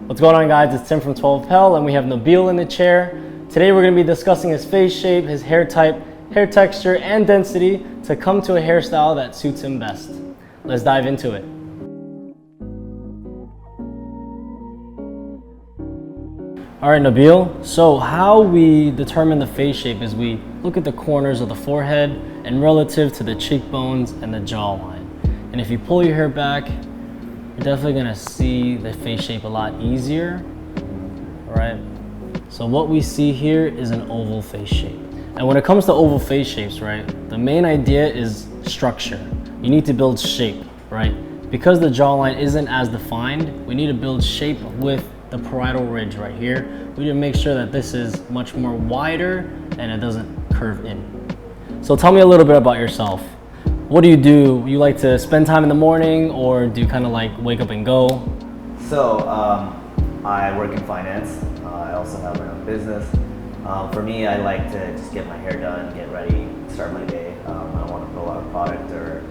What's going on, guys? It's Tim from 12 Pell, and we have Nabil in the chair. Today we're going to be discussing his face shape, his hair type, hair texture, and density to come to a hairstyle that suits him best. Let's dive into it. All right, Nabil, so how we determine the face shape is we look at the corners of the forehead and relative to the cheekbones and the jawline. And if you pull your hair back, you're definitely gonna see the face shape a lot easier, right? So what we see here is an oval face shape. And when it comes to oval face shapes, right, the main idea is structure. You need to build shape, right? Because the jawline isn't as defined, we need to build shape with the parietal ridge right here. We need to make sure that this is much more wider and it doesn't curve in. So tell me a little bit about yourself. What do? You like to spend time in the morning, or do you kind of like wake up and go? So I work in finance. I also have my own business. For me, I like to just get my hair done, get ready, start my day. I don't want to put a lot of product or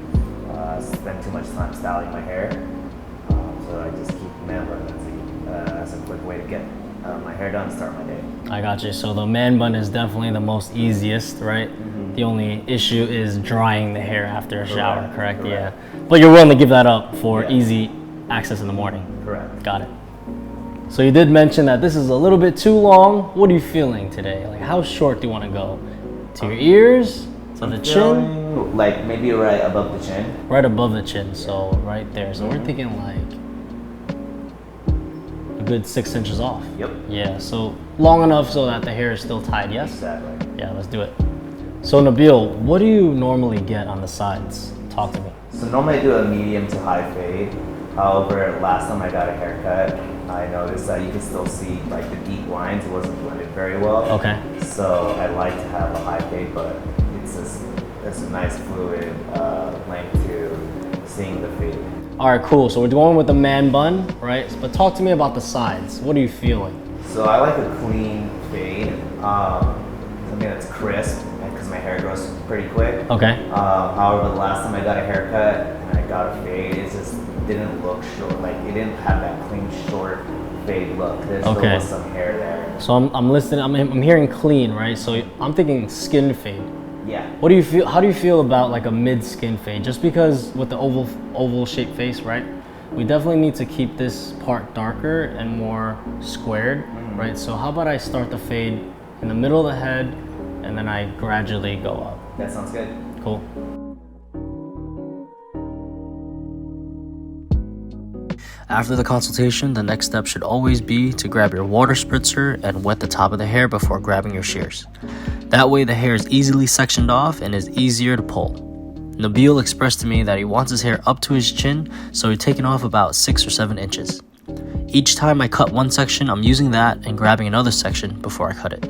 spend too much time styling my hair. So I just keep man bun. That's a quick way to get my hair done and start my day. I got you. So the man bun is definitely the most easiest, right? Mm-hmm. The only issue is drying the hair after a shower, correct? Yeah. But you're willing to give that up for easy access in the morning. Correct. Got it. So you did mention that this is a little bit too long. What are you feeling today? Like, how short do you want to go? To your ears? To the chin? Like maybe right above the chin. Right above the chin, so right there. So we're thinking like a good 6 inches off. Yep. Yeah, so long enough so that the hair is still tied, yes? Exactly. Yeah, let's do it. So Nabil, what do you normally get on the sides? Talk to me. So normally I do a medium to high fade. However, last time I got a haircut, I noticed that you can still see like the deep lines. It wasn't blended very well. Okay. So I like to have a high fade, but it's a nice fluid length to seeing the fade. All right, cool. So we're going with the man bun, right? But talk to me about the sides. What are you feeling? So I like a clean fade, something that's crisp, because my hair grows pretty quick. Okay. However, the last time I got a haircut and I got a fade, it just didn't look short. Like it didn't have that clean, short fade look. There's still was some hair there. So I'm listening. I'm hearing clean, right? So I'm thinking skin fade. Yeah. What do you feel? How do you feel about like a mid skin fade? Just because with the oval shaped face, right? We definitely need to keep this part darker and more squared, right? So how about I start the fade in the middle of the head, and then I gradually go up. That sounds good. Cool. After the consultation, the next step should always be to grab your water spritzer and wet the top of the hair before grabbing your shears. That way the hair is easily sectioned off and is easier to pull. Nabil expressed to me that he wants his hair up to his chin, so he's taking off about 6 or 7 inches. Each time I cut one section, I'm using that and grabbing another section before I cut it.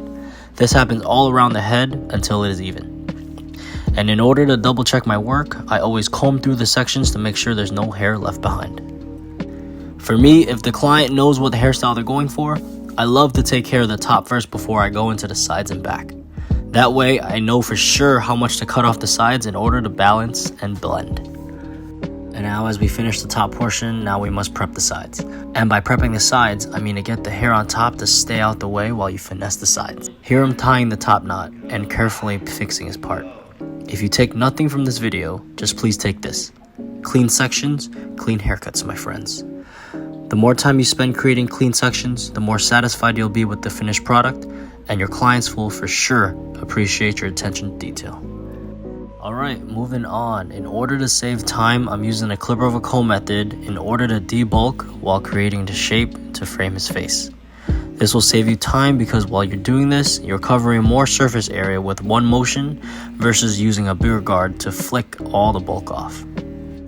This happens all around the head until it is even. And in order to double check my work, I always comb through the sections to make sure there's no hair left behind. For me, if the client knows what the hairstyle they're going for, I love to take care of the top first before I go into the sides and back. That way, I know for sure how much to cut off the sides in order to balance and blend. And now as we finish the top portion, now we must prep the sides. And by prepping the sides, I mean to get the hair on top to stay out the way while you finesse the sides. Here I'm tying the top knot and carefully fixing his part. If you take nothing from this video, just please take this. Clean sections, clean haircuts, my friends. The more time you spend creating clean sections, the more satisfied you'll be with the finished product, and your clients will for sure appreciate your attention to detail. Alright, moving on. In order to save time, I'm using a clipper of a comb method in order to debulk while creating the shape to frame his face. This will save you time because while you're doing this, you're covering more surface area with one motion versus using a bigger guard to flick all the bulk off.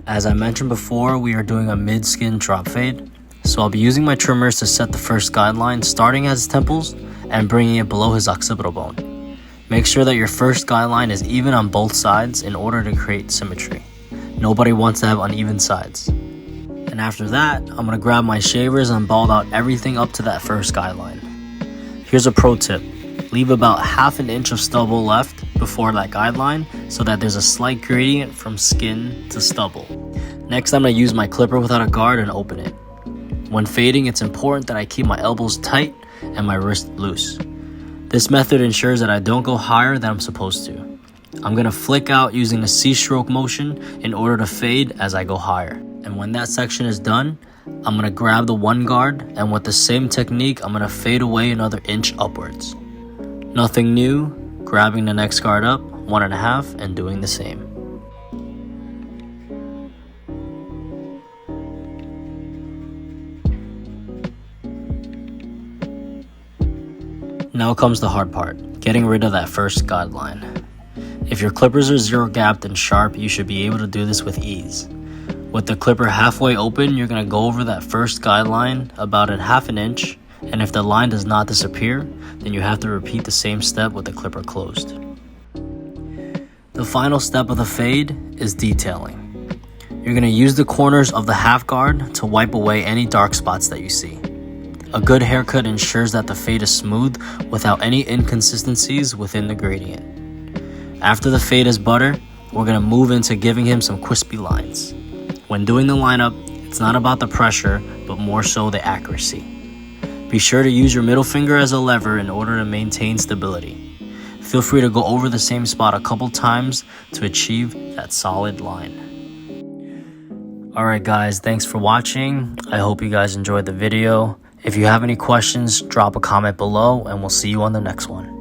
As I mentioned before, we are doing a mid-skin drop fade. So I'll be using my trimmers to set the first guideline starting at his temples and bringing it below his occipital bone. Make sure that your first guideline is even on both sides in order to create symmetry. Nobody wants to have uneven sides. And after that, I'm going to grab my shavers and bald out everything up to that first guideline. Here's a pro tip. Leave about ½ an inch of stubble left before that guideline so that there's a slight gradient from skin to stubble. Next, I'm going to use my clipper without a guard and open it. When fading, it's important that I keep my elbows tight and my wrist loose. This method ensures that I don't go higher than I'm supposed to. I'm going to flick out using a C-stroke motion in order to fade as I go higher. And when that section is done, I'm going to grab the one guard, and with the same technique, I'm going to fade away another inch upwards. Nothing new, grabbing the next guard up, 1.5, and doing the same. Now comes the hard part, getting rid of that first guideline. If your clippers are zero gapped and sharp, you should be able to do this with ease. With the clipper halfway open, you're going to go over that first guideline about a 1/2 inch, and if the line does not disappear, then you have to repeat the same step with the clipper closed. The final step of the fade is detailing. You're going to use the corners of the half guard to wipe away any dark spots that you see. A good haircut ensures that the fade is smooth without any inconsistencies within the gradient. After the fade is butter, we're going to move into giving him some crispy lines. When doing the lineup, it's not about the pressure, but more so the accuracy. Be sure to use your middle finger as a lever in order to maintain stability. Feel free to go over the same spot a couple times to achieve that solid line. Alright guys, thanks for watching. I hope you guys enjoyed the video. If you have any questions, drop a comment below and we'll see you on the next one.